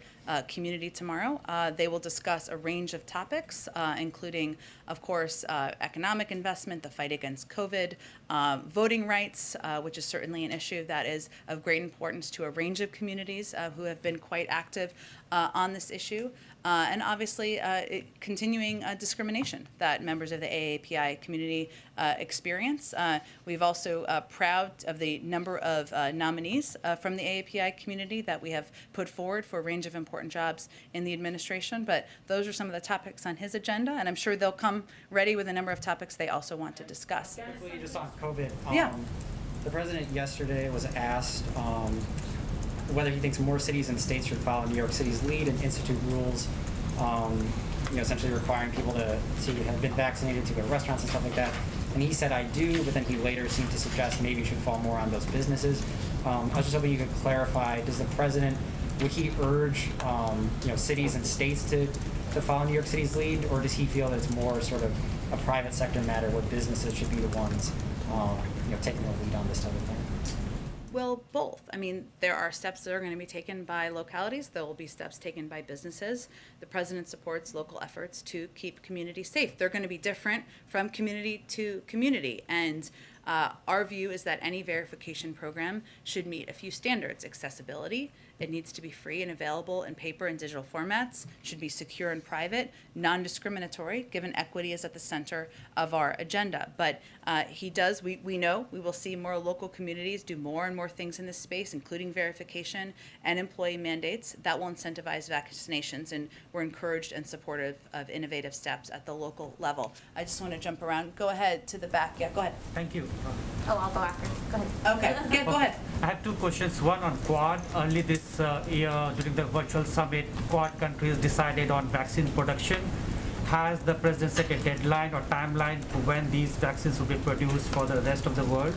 community tomorrow. They will discuss a range of topics, including, of course, economic investment, the fight against COVID, voting rights, which is certainly an issue that is of great importance to a range of communities who have been quite active on this issue. And obviously, continuing discrimination that members of the AAPI community experience. We've also proud of the number of nominees from the AAPI community that we have put forward for a range of important jobs in the administration. But those are some of the topics on his agenda, and I'm sure they'll come ready with a number of topics they also want to discuss. Quickly, just on COVID. Yeah. The president yesterday was asked whether he thinks more cities and states should follow New York City's lead and institute rules, essentially requiring people to have been vaccinated to go to restaurants and stuff like that. And he said, I do, but then he later seemed to suggest maybe it should fall more on those businesses. I was just hoping you could clarify, would he urge, cities and states to follow New York City's lead, or does he feel that it's more sort of a private sector matter where businesses should be the ones, taking the lead on this type of thing? Well, both. I mean, there are steps that are going to be taken by localities. There will be steps taken by businesses. The president supports local efforts to keep communities safe. They're going to be different from community to community. And our view is that any verification program should meet a few standards: accessibility, It needs to be free and available in paper and digital formats, should be secure and private, non-discriminatory, given equity is at the center of our agenda. But we know we will see more local communities do more and more things in this space, including verification and employee mandates that will incentivize vaccinations, and we're encouraged and supportive of innovative steps at the local level. I just want to jump around. Go ahead to the back. Yeah, go ahead. Thank you. Oh, I'll go after. Go ahead. Okay, yeah, go ahead. I have two questions. One on Quad. Early this year, during the virtual summit, Quad countries decided on vaccine production. Has the president set a deadline or timeline for when these vaccines will be produced for the rest of the world?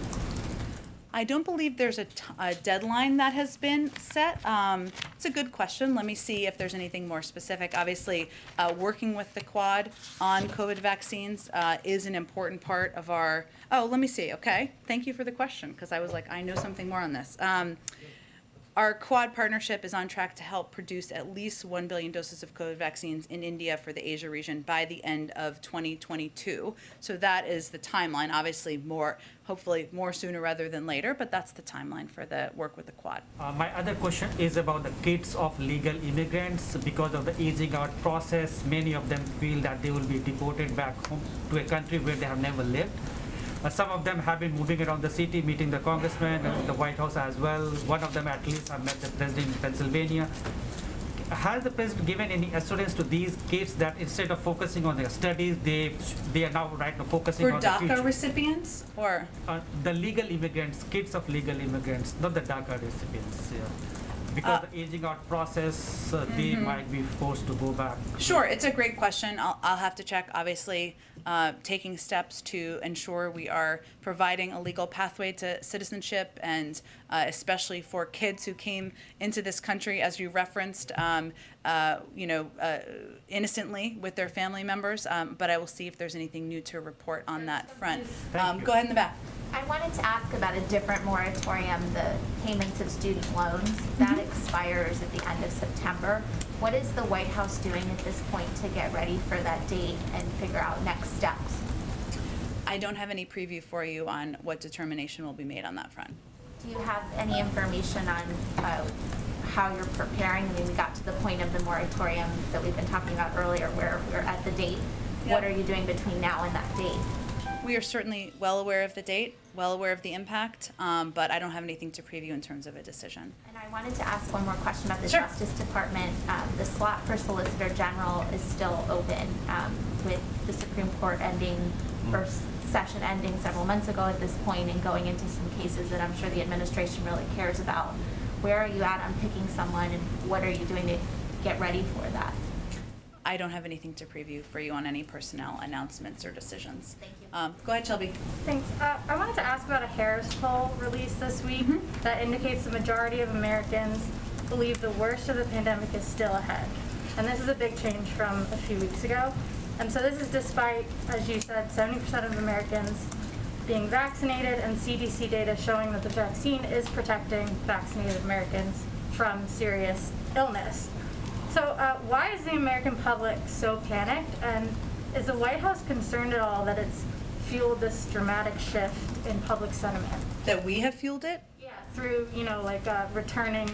I don't believe there's a deadline that has been set. It's a good question. Let me see if there's anything more specific. Obviously, working with the Quad on COVID vaccines is an important part of our, let me see, okay. Thank you for the question, because I was like, I know something more on this. Our Quad partnership is on track to help produce at least 1 billion doses of COVID vaccines in India for the Asia region by the end of 2022. So that is the timeline, obviously hopefully more sooner rather than later, but that's the timeline for the work with the Quad. My other question is about the kids of legal immigrants. Because of the aging out process, many of them feel that they will be deported back home to a country where they have never lived. Some of them have been moving around the city, meeting the congressman and the White House as well. One of them at least have met the president in Pennsylvania. Has the president given any assurance to these kids that instead of focusing on their studies, they are now right now focusing on the future? For DACA recipients or? The legal immigrants, kids of legal immigrants, not the DACA recipients. Yeah. Because the aging out process, they might be forced to go back. Sure, it's a great question. I'll have to check, obviously, taking steps to ensure we are providing a legal pathway to citizenship, and especially for kids who came into this country, as you referenced, innocently with their family members. But I will see if there's anything new to report on that front. Go ahead in the back. I wanted to ask about a different moratorium, the payments of student loans. That expires at the end of September. What is the White House doing at this point to get ready for that date and figure out next steps? I don't have any preview for you on what determination will be made on that front. Do you have any information on how you're preparing? I mean, we got to the point of the moratorium that we've been talking about earlier where we're at the date. Yep. What are you doing between now and that date? We are certainly well aware of the date, well aware of the impact, but I don't have anything to preview in terms of a decision. And I wanted to ask one more question about the Justice Department. The slot for Solicitor General is still open with the Supreme Court first session ending several months ago at this point and going into some cases that I'm sure the administration really cares about. Where are you at on picking someone, and what are you doing to get ready for that? I don't have anything to preview for you on any personnel announcements or decisions. Thank you. Go ahead, Shelby. Thanks. I wanted to ask about a Harris poll released this week that indicates the majority of Americans believe the worst of the pandemic is still ahead. And this is a big change from a few weeks ago. And so this is despite, as you said, 70% of Americans being vaccinated and CDC data showing that the vaccine is protecting vaccinated Americans from serious illness. So why is the American public so panicked, and is the White House concerned at all that it's fueled this dramatic shift in public sentiment? That we have fueled it? Yeah, through, returning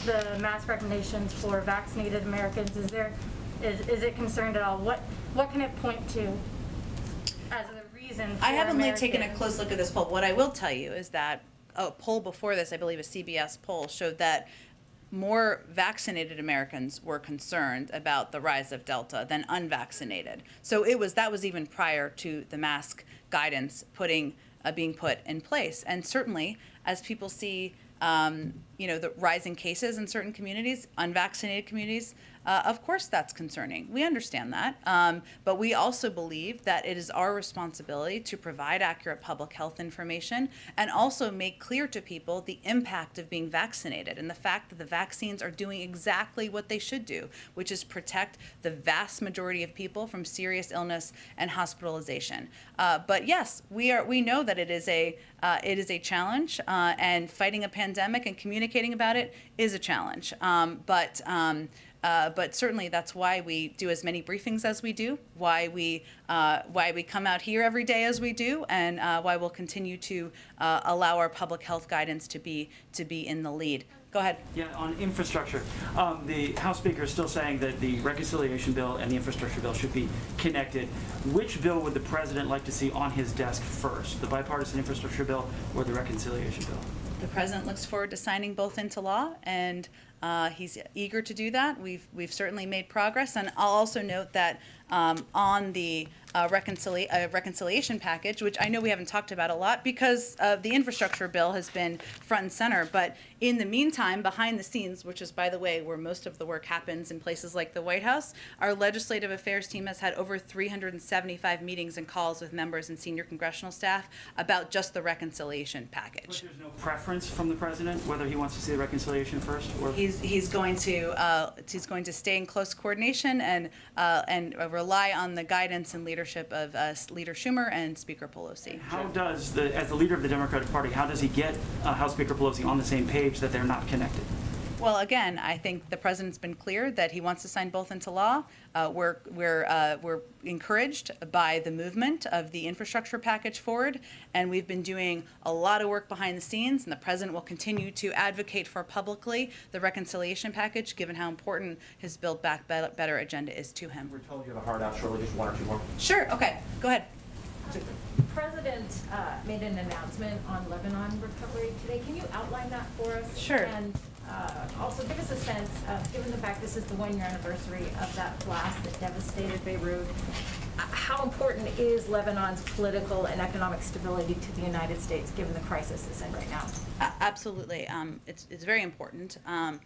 the mask recommendations for vaccinated Americans. Is it concerned at all? What can it point to as a reason for I haven't Americans? taken a close look at this poll. What I will tell you is that a poll before this, I believe a CBS poll, showed that more vaccinated Americans were concerned about the rise of Delta than unvaccinated. So that was even prior to the mask guidance being put in place. And certainly, as people see, the rising cases in certain communities, unvaccinated communities, of course that's concerning. We understand that. But we also believe that it is our responsibility to provide accurate public health information and also make clear to people the impact of being vaccinated and the fact that the vaccines are doing exactly what they should do, which is protect the vast majority of people from serious illness and hospitalization. But yes, we know that it is a challenge, and fighting a pandemic and communicating about it is a challenge. But certainly that's why we do as many briefings as we do, why we come out here every day as we do, and why we'll continue to allow our public health guidance to be in the lead. Go ahead. Yeah, on infrastructure, the House Speaker is still saying that the reconciliation bill and the infrastructure bill should be connected. Which bill would the president like to see on his desk first, the bipartisan infrastructure bill or the reconciliation bill? The president looks forward to signing both into law, and he's eager to do that. We've certainly made progress, and I'll also note that on the reconciliation package, which I know we haven't talked about a lot because the infrastructure bill has been front and center, but in the meantime, behind the scenes, which is, by the way, where most of the work happens in places like the White House, our legislative affairs team has had over 375 meetings and calls with members and senior congressional staff about just the reconciliation package. But there's no preference from the president whether he wants to see the reconciliation first, or He's going to stay in close coordination and rely on the guidance and leadership of Leader Schumer and Speaker Pelosi. how does as the leader of the Democratic Party, how does he get House Speaker Pelosi on the same page that they're not connected? Well, again, I think the president's been clear that he wants to sign both into law. We're encouraged by the movement of the infrastructure package forward, and we've been doing a lot of work behind the scenes, and the president will continue to advocate for publicly the reconciliation package, given how important his Build Back Better agenda is to him. We're told you have a hard out, Shirley, just one or two more. Sure, okay, go ahead. The president made an announcement on Lebanon recovery today. Can you outline that for us? Sure. And also give us a sense, given the fact this is the one-year anniversary of that blast that devastated Beirut, how important is Lebanon's political and economic stability to the United States, given the crisis it's in right now? Absolutely. It's very important. On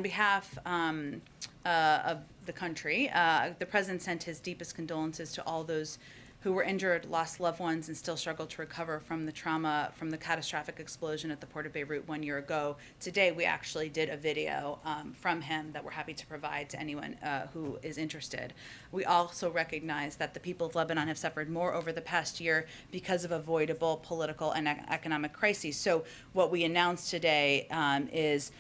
behalf of the country, the president sent his deepest condolences to all those who were injured, lost loved ones, and still struggle to recover from the trauma from the catastrophic explosion at the port of Beirut 1 year ago. Today, we actually did a video from him that we're happy to provide to anyone who is interested. We also recognize that the people of Lebanon have suffered more over the past year because of avoidable political and economic crises. So what we announced today is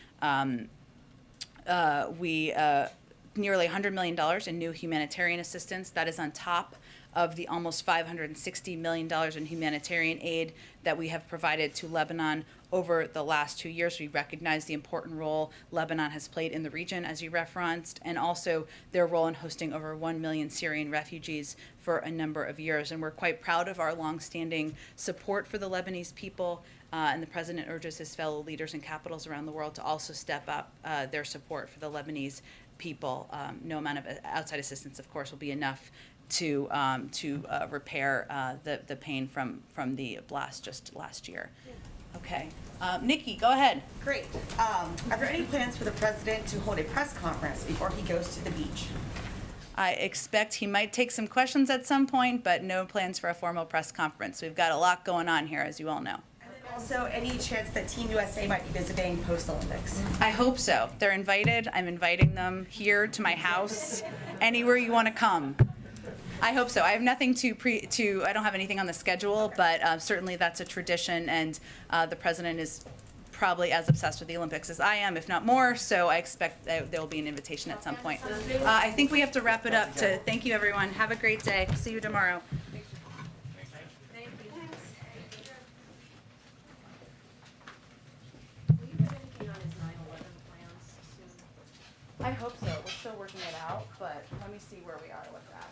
nearly $100 million in new humanitarian assistance. That is on top of the almost $560 million in humanitarian aid that we have provided to Lebanon over the last 2 years. We recognize the important role Lebanon has played in the region, as you referenced, and also their role in hosting over 1 million Syrian refugees for a number of years. And we're quite proud of our longstanding support for the Lebanese people, and the president urges his fellow leaders in capitals around the world to also step up their support for the Lebanese people. No amount of outside assistance, of course, will be enough to repair the pain from the blast just last year. Okay, Nikki, go ahead. Great. Are there any plans for the president to hold a press conference before he goes to the beach? I expect he might take some questions at some point, but no plans for a formal press conference. We've got a lot going on here, as you all know. And then also, any chance that Team USA might be visiting post-Olympics? I hope so. They're invited. I'm inviting them here to my house, anywhere you want to come. I hope so. I have nothing I don't have anything on the schedule, but certainly that's a tradition, and the president is probably as obsessed with the Olympics as I am, if not more, so I expect there will be an invitation at some point. I think we have to wrap it up. Thank you, everyone. Have a great day. See you tomorrow. I hope so. We're still working it out, but let me see where we are with that.